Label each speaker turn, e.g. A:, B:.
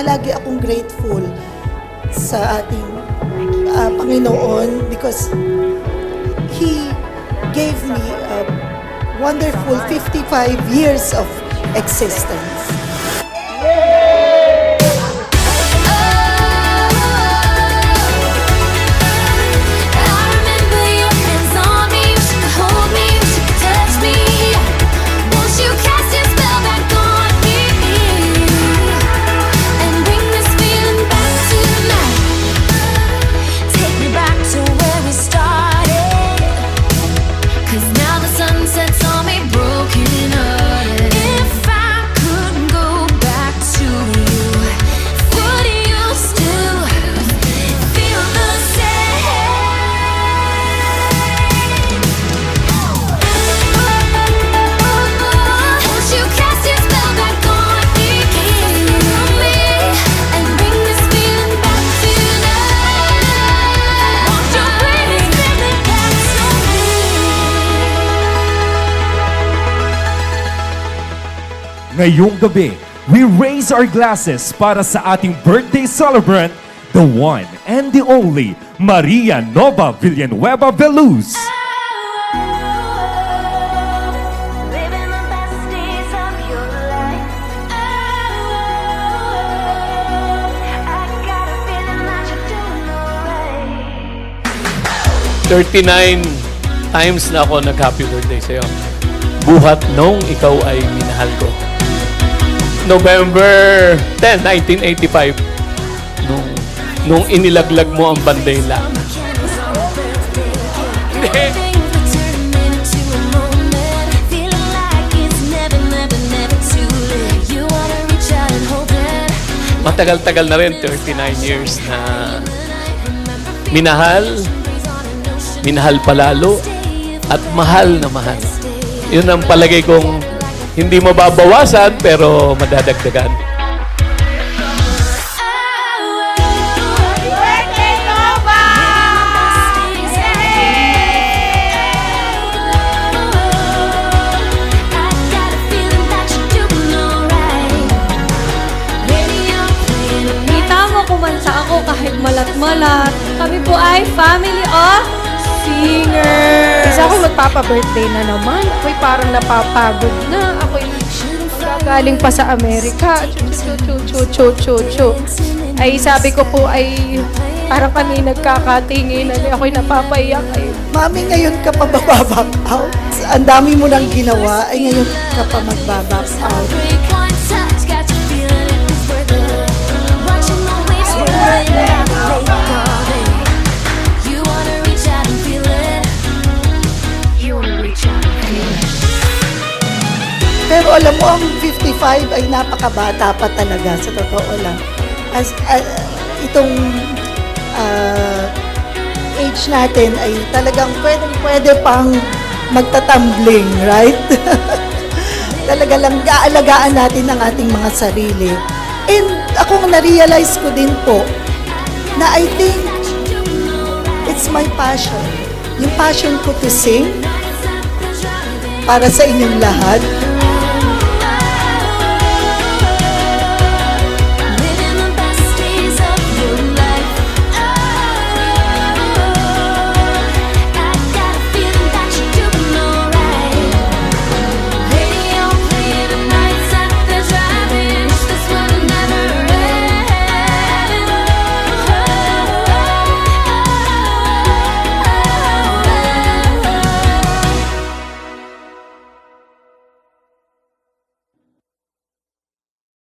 A: palagi akong grateful sa ating Panginoon because He gave me a wonderful 55 years of existence.
B: Ngayong gabi, we raise our glasses para sa ating birthday celebrant, the one and the only Maria Nova Villanueva Veluz.
C: Living the best days of your life. I got a feeling that you're doing alright.
D: 39 times na ako nag-happy birthday sa'yo. Buhat nung ikaw ay minahal ko. November 10, 1985, nung inilaglag mo ang bandila. Matagal-tagal na rin, 39 years na minahal palalo, at mahal na mahal. Yun ang palagay kong hindi mababawasan pero madadagdagan.
C: Birthday Nova!
E: Kita mo kumansa ako kahit malat-malat. Kami po ay family of singers.
F: Isa ako magpapa-birthday na naman. Ako'y parang napapagod na. Ako'y galing pa sa Amerika. Chu. Ay sabi ko po ay parang kami nagkakatinginan. Ako'y napapaiyak.
A: Mami, ngayon ka pa bababak out? Ang dami mo nang ginawa, ay ngayon ka pa magbabak out. Pero alam mo, ang 55 ay napakabata pa talaga, sa totoo lang. Itong age natin ay talagang pwede pang magtatambling, right? Talaga lang, gaalagaan natin ang ating mga sarili. And ako na-realize ko din po na I think it's my passion. Yung passion ko to sing para sa inyong lahat.